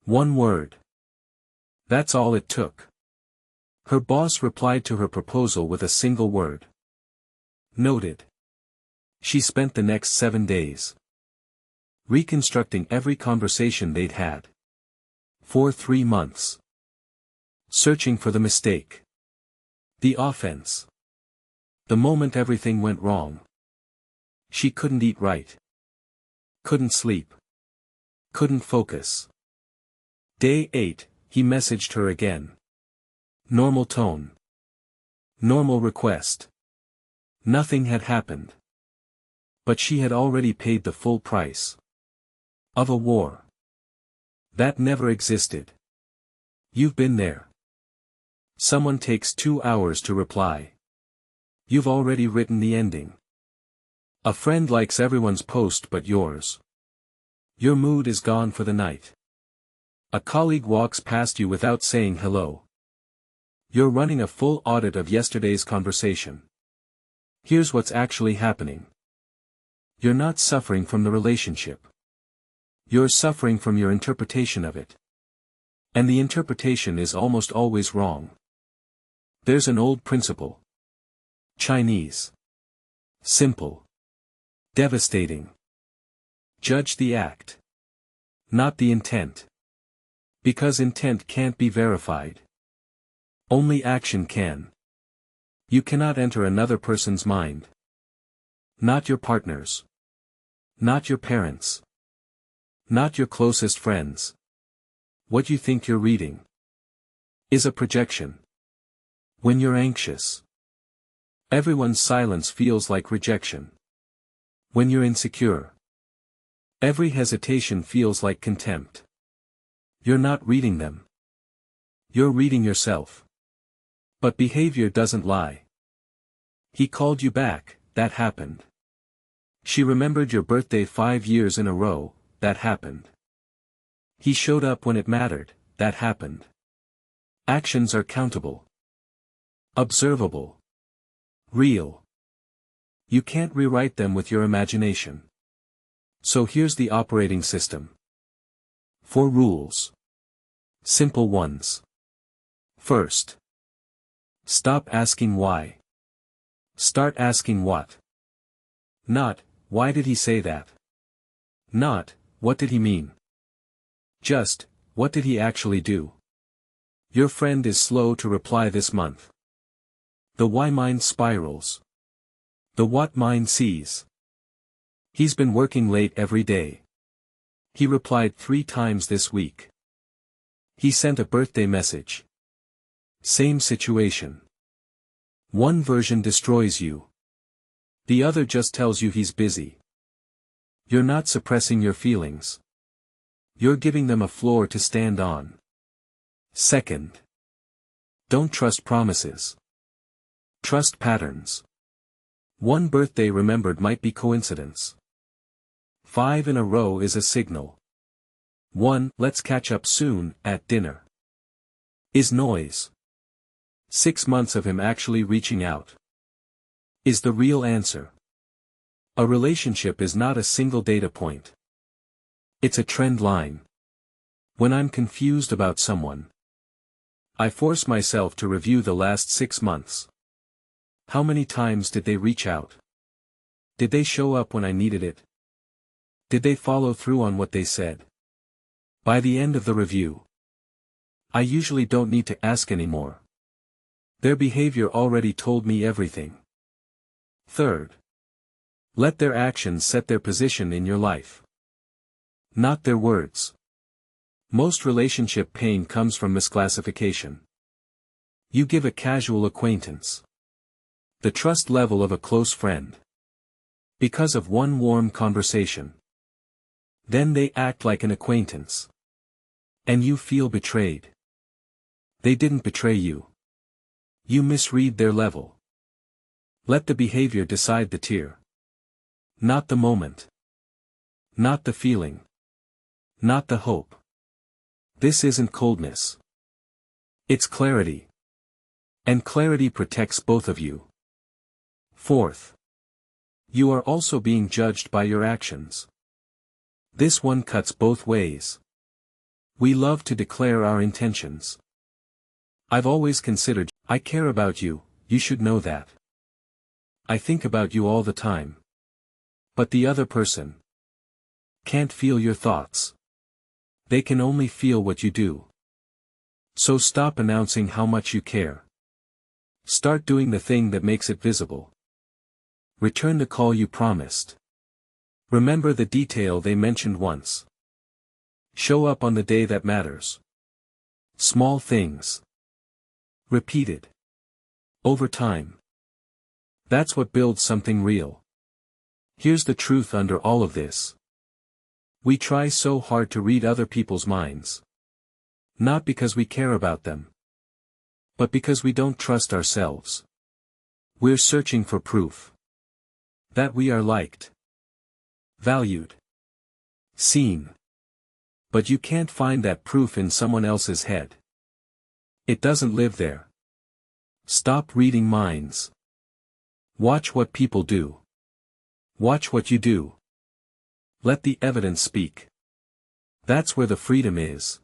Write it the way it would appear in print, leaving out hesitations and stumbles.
One word. That's all it took. Her boss replied to her proposal with a single word. Noted. She spent the next 7 days reconstructing every conversation they'd had. For 3 months. Searching for the mistake. The offense. The moment everything went wrong. She couldn't eat right. Couldn't sleep. Couldn't focus. Day 8, he messaged her again. Normal tone. Normal request. Nothing had happened. But she had already paid the full price. Of a war. That never existed. You've been there. Someone takes 2 hours to reply. You've already written the ending. A friend likes everyone's post but yours. Your mood is gone for the night. A colleague walks past you without saying hello. You're running a full audit of yesterday's conversation. Here's what's actually happening. You're not suffering from the relationship. You're suffering from your interpretation of it. And the interpretation is almost always wrong. There's an old principle. Chinese. Simple. Devastating. Judge the act. Not the intent. Because intent can't be verified. Only action can. You cannot enter another person's mind. Not your partner's. Not your parents'. Not your closest friends. What you think you're reading is a projection. When you're anxious, everyone's silence feels like rejection. When you're insecure, every hesitation feels like contempt. You're not reading them. You're reading yourself. But behavior doesn't lie. He called you back, that happened. She remembered your birthday 5 years in a row, that happened. He showed up when it mattered, that happened. Actions are countable. Observable. Real. You can't rewrite them with your imagination. So here's the operating system. 4 rules. Simple ones. First. Stop asking why. Start asking what. Not, why did he say that? Not, what did he mean? Just, what did he actually do? Your friend is slow to reply this month. The why mind spirals. The what mind sees. He's been working late every day. He replied 3 times this week. He sent a birthday message. Same situation. One version destroys you. The other just tells you he's busy. You're not suppressing your feelings. You're giving them a floor to stand on. Second. Don't trust promises. Trust patterns. One birthday remembered might be coincidence. 5 in a row is a signal. 1, let's catch up soon, at dinner. Is noise. 6 months of him actually reaching out. Is the real answer. A relationship is not a single data point. It's a trend line. When I'm confused about someone, I force myself to review the last 6 months. How many times did they reach out? Did they show up when I needed it? Did they follow through on what they said? By the end of the review, I usually don't need to ask anymore. Their behavior already told me everything. Third. Let their actions set their position in your life. Not their words. Most relationship pain comes from misclassification. You give a casual acquaintance the trust level of a close friend. Because of one warm conversation. Then they act like an acquaintance. And you feel betrayed. They didn't betray you. You misread their level. Let the behavior decide the tier. Not the moment. Not the feeling. Not the hope. This isn't coldness. It's clarity. And clarity protects both of you. Fourth. You are also being judged by your actions. This one cuts both ways. We love to declare our intentions. I've always considered, I care about you, you should know that. I think about you all the time. But the other person can't feel your thoughts. They can only feel what you do. So stop announcing how much you care. Start doing the thing that makes it visible. Return the call you promised. Remember the detail they mentioned once. Show up on the day that matters. Small things. Repeated. Over time. That's what builds something real. Here's the truth under all of this. We try so hard to read other people's minds. Not because we care about them. But because we don't trust ourselves. We're searching for proof. That we are liked. Valued. Seen. But you can't find that proof in someone else's head. It doesn't live there. Stop reading minds. Watch what people do. Watch what you do. Let the evidence speak. That's where the freedom is.